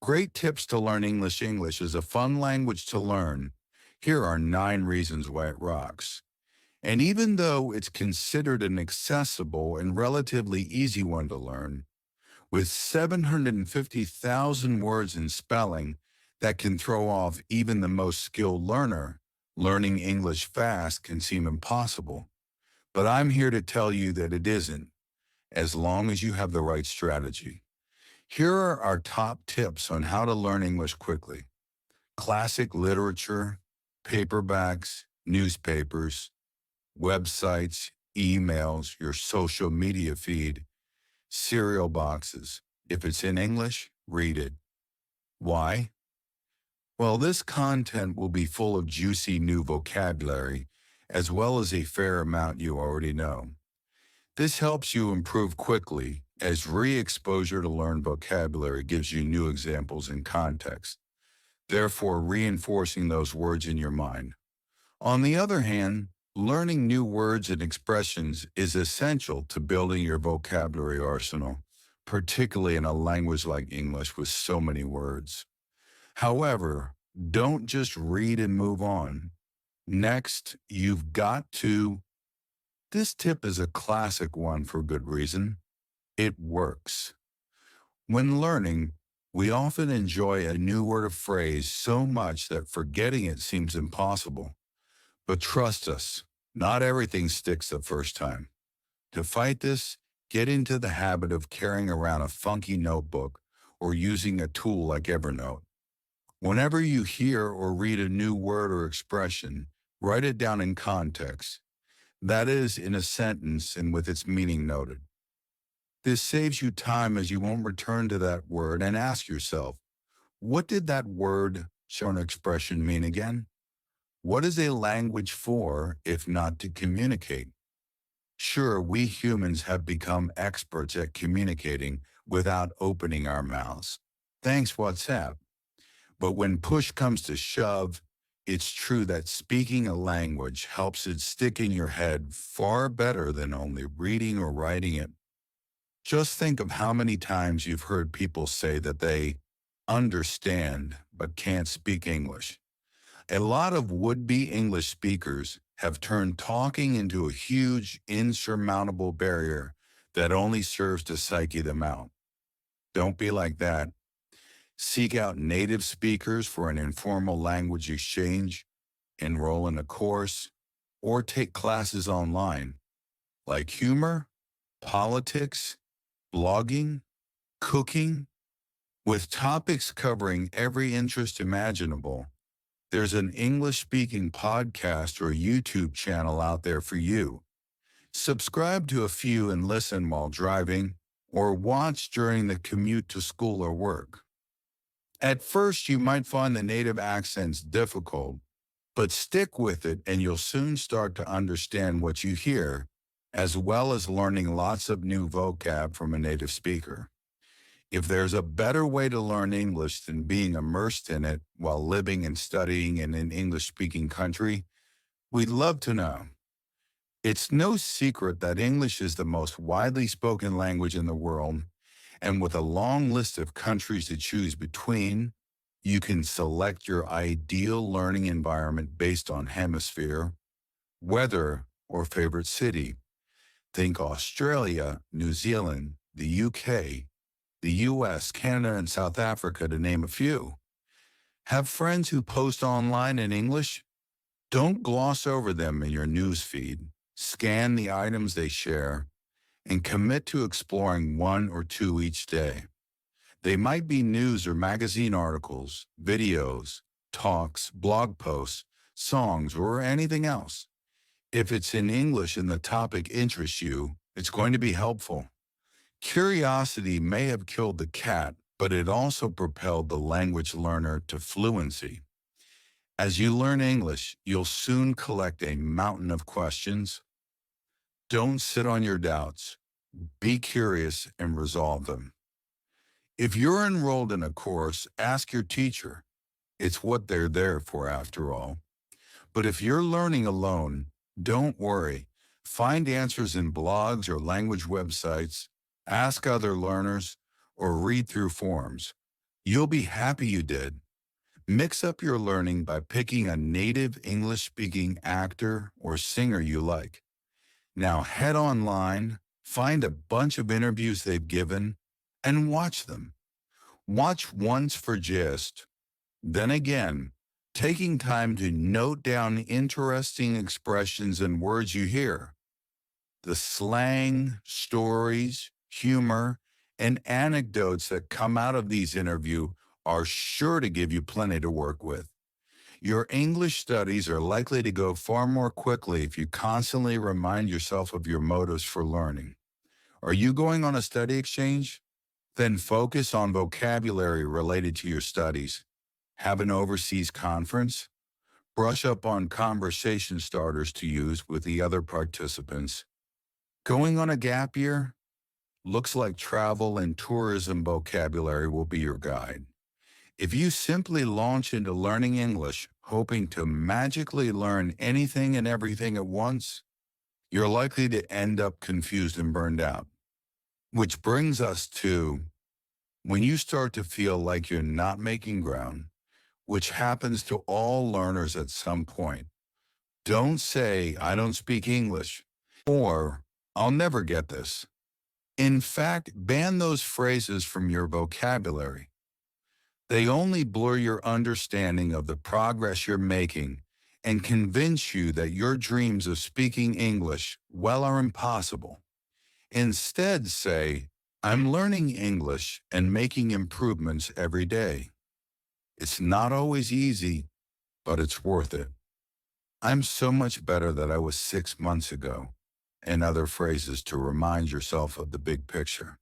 Great tips to learn English. English is a fun language to learn. Here are 9 reasons why it rocks. And even though it's considered an accessible and relatively easy one to learn, with 750,000 words in spelling that can throw off even the most skilled learner, learning English fast can seem impossible. But I'm here to tell you that it isn't, as long as you have the right strategy. Here are our top tips on how to learn English quickly. Classic literature, paperbacks, newspapers, websites, emails, your social media feed, cereal boxes. If it's in English, read it. Why? Well, this content will be full of juicy new vocabulary, as well as a fair amount you already know. This helps you improve quickly, as re-exposure to learned vocabulary gives you new examples and context, therefore reinforcing those words in your mind. On the other hand, learning new words and expressions is essential to building your vocabulary arsenal, particularly in a language like English with so many words. However, don't just read and move on. Next, you've got to. This tip is a classic one for good reason. It works. When learning, we often enjoy a new word or phrase so much that forgetting it seems impossible. But trust us, not everything sticks the first time. To fight this, get into the habit of carrying around a funky notebook or using a tool like Evernote. Whenever you hear or read a new word or expression, write it down in context. That is, in a sentence and with its meaning noted. This saves you time as you won't return to that word and ask yourself, what did that word or expression mean again? What is a language for if not to communicate? Sure, we humans have become experts at communicating without opening our mouths. Thanks, WhatsApp. But when push comes to shove, it's true that speaking a language helps it stick in your head far better than only reading or writing it. Just think of how many times you've heard people say that they understand but can't speak English. A lot of would-be English speakers have turned talking into a huge, insurmountable barrier that only serves to psyche them out. Don't be like that. Seek out native speakers for an informal language exchange, enroll in a course, or take classes online, like humor, politics, blogging, cooking, with topics covering every interest imaginable. There's an English-speaking podcast or YouTube channel out there for you. Subscribe to a few and listen while driving, or watch during the commute to school or work. At first, you might find the native accents difficult, but stick with it and you'll soon start to understand what you hear, as well as learning lots of new vocab from a native speaker. If there's a better way to learn English than being immersed in it while living and studying in an English-speaking country, we'd love to know. It's no secret that English is the most widely spoken language in the world, and with a long list of countries to choose between, you can select your ideal learning environment based on hemisphere, weather, or favorite city. Think Australia, New Zealand, the UK, the US, Canada, and South Africa, to name a few. Have friends who post online in English? Don't gloss over them in your news feed. Scan the items they share and commit to exploring one or two each day. They might be news or magazine articles, videos, talks, blog posts, songs, or anything else. If it's in English and the topic interests you, it's going to be helpful. Curiosity may have killed the cat, but it also propelled the language learner to fluency. As you learn English, you'll soon collect a mountain of questions. Don't sit on your doubts. Be curious and resolve them. If you're enrolled in a course, ask your teacher. It's what they're there for, after all. But if you're learning alone, don't worry. Find answers in blogs or language websites, ask other learners, or read through forums. You'll be happy you did. Mix up your learning by picking a native English-speaking actor or singer you like. Now head online, find a bunch of interviews they've given, and watch them. Watch once for gist, then again, taking time to note down interesting expressions and words you hear. The slang, stories, humor, and anecdotes that come out of these interviews are sure to give you plenty to work with. Your English studies are likely to go far more quickly if you constantly remind yourself of your motives for learning. Are you going on a study exchange? Then focus on vocabulary related to your studies. Have an overseas conference? Brush up on conversation starters to use with the other participants. Going on a gap year? Looks like travel and tourism vocabulary will be your guide. If you simply launch into learning English, hoping to magically learn anything and everything at once, you're likely to end up confused and burned out. Which brings us to when you start to feel like you're not making ground, which happens to all learners at some point. Don't say, I don't speak English, or I'll never get this. In fact, ban those phrases from your vocabulary. They only blur your understanding of the progress you're making and convince you that your dreams of speaking English well are impossible. Instead, say, I'm learning English and making improvements every day. It's not always easy, but it's worth it. I'm so much better than I was 6 months ago, and other phrases to remind yourself of the big picture.